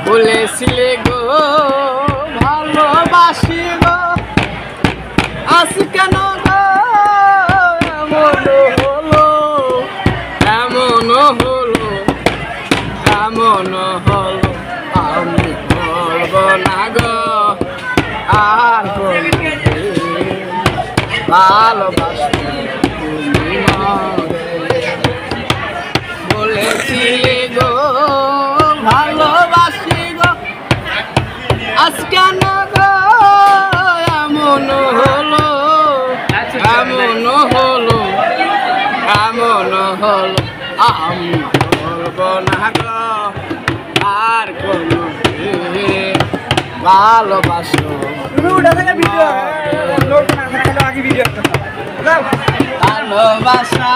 বলেছিলে গো ভালোবাসি গো, আজ কেন গো এমন হলো, এমন হলো, এমন হলো। আমি বলবো না গো আর ভালোবাসি তুমি মরে। বলেছিলে গো ভালোবাসি গো, আজ কেন গো এমন হলো, এমন হলো, এমন হলো। আমি বলবো না গো আর কোনো ভালোবাসো ভালোবাসা।